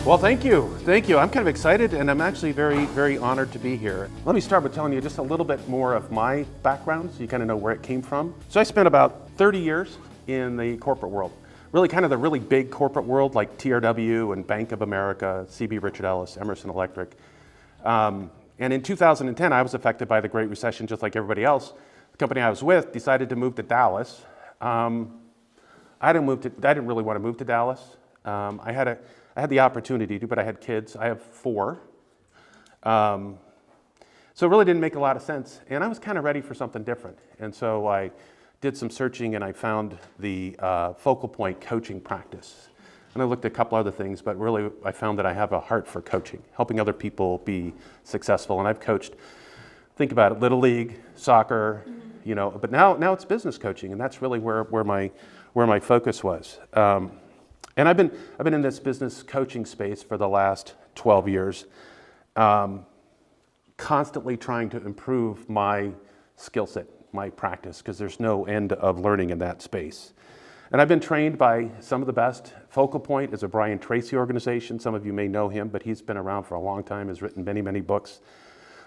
Well, thank you. Thank you. I'm kind of excited, and I'm actually very, very honored to be here. Let me start by telling you just a little bit more of my background so you kind of know where it came from. So I spent about 30 years in the corporate world, really kind of the really big corporate world like TRW and Bank of America, CB Richard Ellis, Emerson Electric. And in 2010, I was affected by the Great Recession just like everybody else. The company I was with decided to move to Dallas. I didn't really want to move to Dallas. I had the opportunity to, but I had kids. I have 4. So it really didn't make a lot of sense. And I was kind of ready for something different. And so I did some searching and I found the Focal Point coaching practice. And I looked at a couple other things, but really I found that I have a heart for coaching, helping other people be successful. And I've coached, think about it, Little League, soccer, but now it's business coaching. And that's really where my focus was. And I've been in this business coaching space for the last 12 years, constantly trying to improve my skill set, my practice, because there's no end of learning in that space. And I've been trained by some of the best. Focal Point is a Brian Tracy organization. Some of you may know him, but he's been around for a long time, has written many, many books.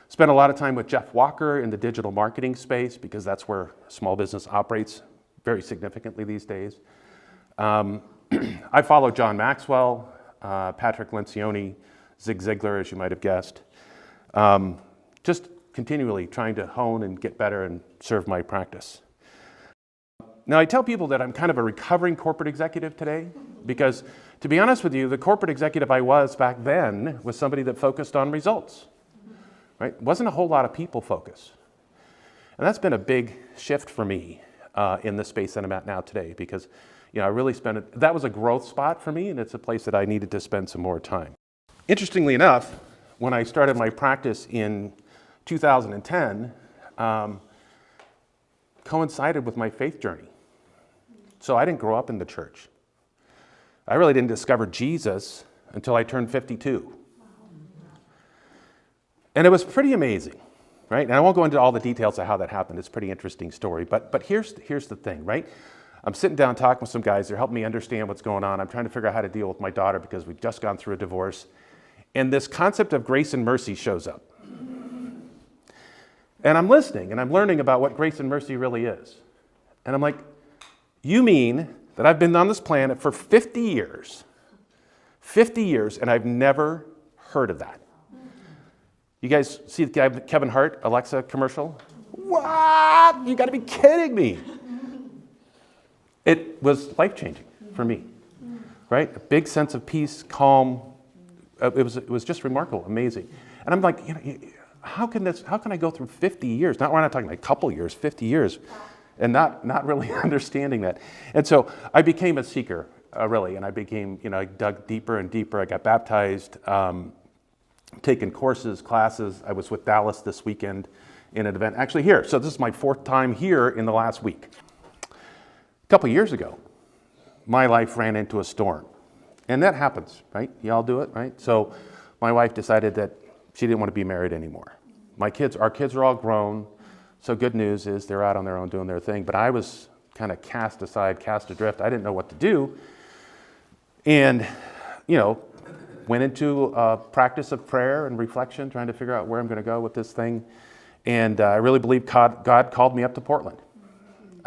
Spent a lot of time with Jeff Walker in the digital marketing space, because that's where small business operates very significantly these days. I follow John Maxwell, Patrick Lencioni, Zig Ziglar, as you might have guessed. Just continually trying to hone and get better and serve my practice. Now, I tell people that I'm kind of a recovering corporate executive today because, to be honest with you, the corporate executive I was back then was somebody that focused on results. Right? It wasn't a whole lot of people focus. And that's been a big shift for me in the space that I'm at now today because I really that was a growth spot for me, and it's a place that I needed to spend some more time. Interestingly enough, when I started my practice in 2010, coincided with my faith journey. So I didn't grow up in the church. I really didn't discover Jesus until I turned 52. And it was pretty amazing, right? And I won't go into all the details of how that happened. It's a pretty interesting story. But here's the thing, right? I'm sitting down talking with some guys. They're helping me understand what's going on. I'm trying to figure out how to deal with my daughter because we've just gone through a divorce. And this concept of grace and mercy shows up. And I'm listening and I'm learning about what grace and mercy really is. And I'm like, you mean that I've been on this planet for 50 years, and I've never heard of that? You guys see the Kevin Hart Alexa commercial? What? You got to be kidding me. It was life-changing for me, right? A big sense of peace, calm. It was just remarkable, amazing. And I'm like, how can I go through 50 years? We're not talking like a couple years, 50 years, and not really understanding that. And so I became a seeker, really, and I became, I dug deeper and deeper. I got baptized, taken courses, classes. I was with Dallas this weekend in an event, actually here. So this is my 4th time here in the last week. A couple years ago, my life ran into a storm. And that happens, right? Y'all do it, right? So my wife decided that she didn't want to be married anymore. Our kids are all grown. So good news is they're out on their own doing their thing. But I was kind of cast aside, cast adrift. I didn't know what to do. And, went into a practice of prayer and reflection, trying to figure out where I'm going to go with this thing. And I really believe God called me up to Portland.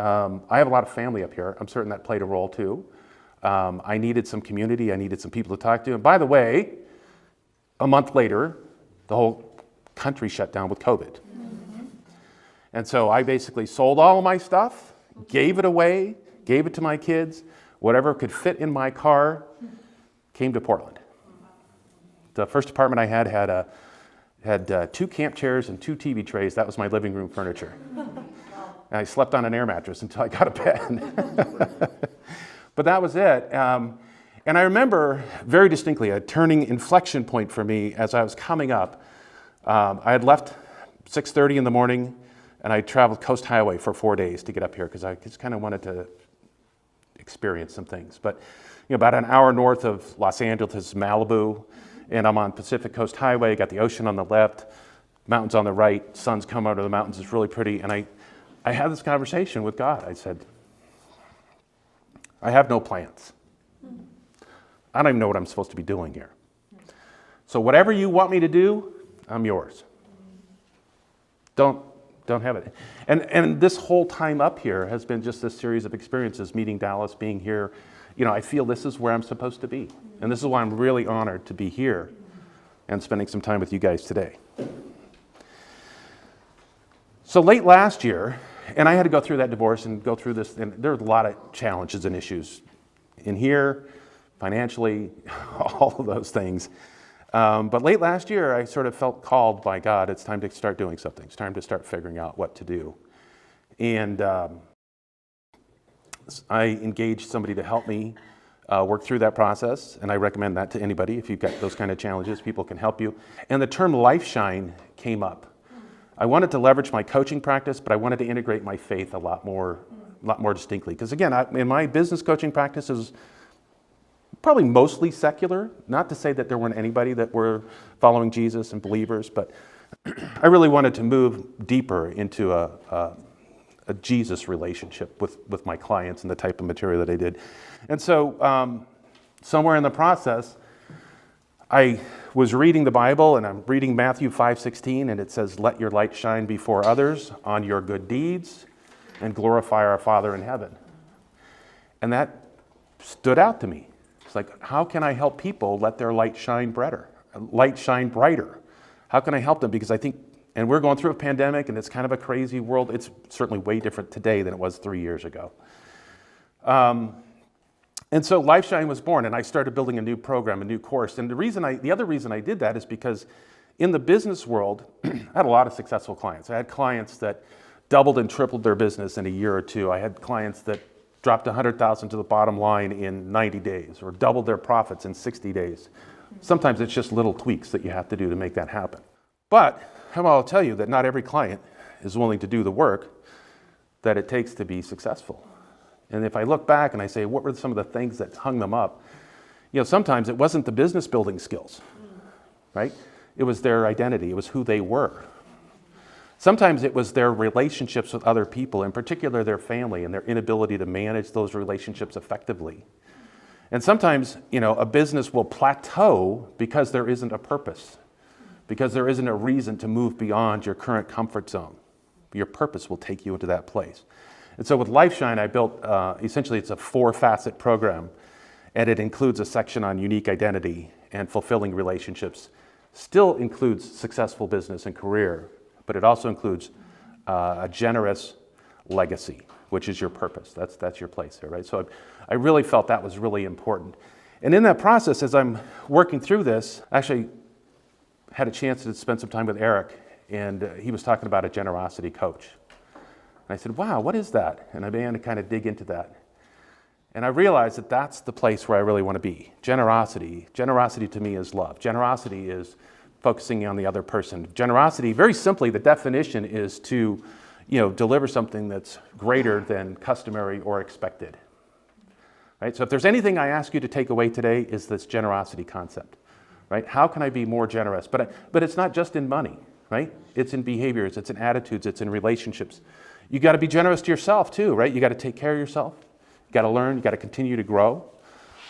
I have a lot of family up here. I'm certain that played a role too. I needed some community. I needed some people to talk to. And by the way, a month later, the whole country shut down with COVID. And so I basically sold all of my stuff, gave it away, gave it to my kids, whatever could fit in my car, came to Portland. The first apartment I had 2 camp chairs and 2 TV trays. That was my living room furniture. And I slept on an air mattress until I got a bed. But that was it. And I remember very distinctly a turning inflection point for me as I was coming up. I had left 6:30 in the morning, and I traveled Coast Highway for 4 days to get up here because I just kind of wanted to experience some things. But about an hour north of Los Angeles, Malibu, and I'm on Pacific Coast Highway, got the ocean on the left, mountains on the right, sun's come out of the mountains, it's really pretty. And I had this conversation with God. I said, I have no plans. I don't even know what I'm supposed to be doing here. So whatever you want me to do, I'm yours. Don't have it. And this whole time up here has been just this series of experiences, meeting Dallas, being here. I feel this is where I'm supposed to be. And this is why I'm really honored to be here and spending some time with you guys today. So late last year, and I had to go through that divorce and go through this, and there were a lot of challenges and issues in here, financially, all of those things. But late last year, I sort of felt called by God, it's time to start doing something. It's time to start figuring out what to do. And I engaged somebody to help me work through that process, and I recommend that to anybody. If you've got those kind of challenges, people can help you. And the term LifeShine came up. I wanted to leverage my coaching practice, but I wanted to integrate my faith a lot more distinctly. Because again, in my business coaching practice is probably mostly secular. Not to say that there weren't anybody that were following Jesus and believers, but I really wanted to move deeper into a Jesus relationship with my clients and the type of material that I did. And so somewhere in the process, I was reading the Bible, and I'm reading Matthew 5:16, and it says, "Let your light shine before others on your good deeds and glorify our Father in heaven." And that stood out to me. It's like, how can I help people let their light shine brighter? How can I help them? Because I think, and we're going through a pandemic, and it's kind of a crazy world. It's certainly way different today than it was 3 years ago. And so LifeShine was born, and I started building a new program, a new course. And the other reason I did that is because in the business world, I had a lot of successful clients. I had clients that doubled and tripled their business in a year or two. I had clients that dropped $100,000 to the bottom line in 90 days, or doubled their profits in 60 days. Sometimes it's just little tweaks that you have to do to make that happen. But I'll tell you that not every client is willing to do the work that it takes to be successful. And if I look back and I say, what were some of the things that hung them up? Sometimes it wasn't the business building skills, right? It was their identity. It was who they were. Sometimes it was their relationships with other people, in particular their family, and their inability to manage those relationships effectively. And sometimes, a business will plateau because there isn't a purpose, because there isn't a reason to move beyond your current comfort zone. Your purpose will take you into that place. And so with LifeShine, I built, essentially it's a 4-facet program, and it includes a section on unique identity and fulfilling relationships. Still includes successful business and career, but it also includes a generous legacy, which is your purpose. That's your place there, right? So I really felt that was really important. And in that process, as I'm working through this, I actually had a chance to spend some time with Eric, and he was talking about a generosity coach. And I said, wow, what is that? And I began to kind of dig into that. And I realized that that's the place where I really want to be. Generosity. Generosity to me is love. Generosity is focusing on the other person. Generosity, very simply, the definition is to, deliver something that's greater than customary or expected. Right? So if there's anything I ask you to take away today, is this generosity concept. Right? How can I be more generous? But it's not just in money, right? It's in behaviors, it's in attitudes, it's in relationships. You got to be generous to yourself too, right? You got to take care of yourself. You got to learn. You got to continue to grow.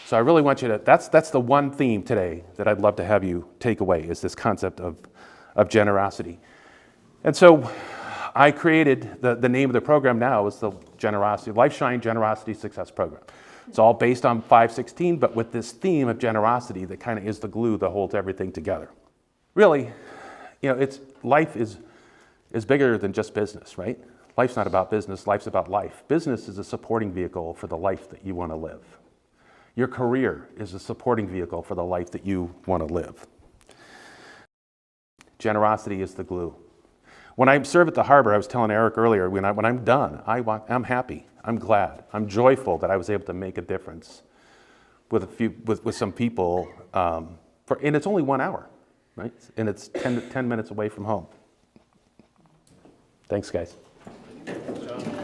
So I really want you to. That's the one theme today that I'd love to have you take away is this concept of generosity. And so I created the name of the program now is the LifeShine Generosity Success Program. It's all based on 5:16, but with this theme of generosity that kind of is the glue that holds everything together. Really, life is bigger than just business, right? Life's not about business, life's about life. Business is a supporting vehicle for the life that you want to live. Your career is a supporting vehicle for the life that you want to live. Generosity is the glue. When I serve at the harbor, I was telling Eric earlier, when I'm done, I'm happy, I'm glad, I'm joyful that I was able to make a difference with some people, and it's only 1 hour, right? And it's 10 minutes away from home. Thanks, guys. Good job.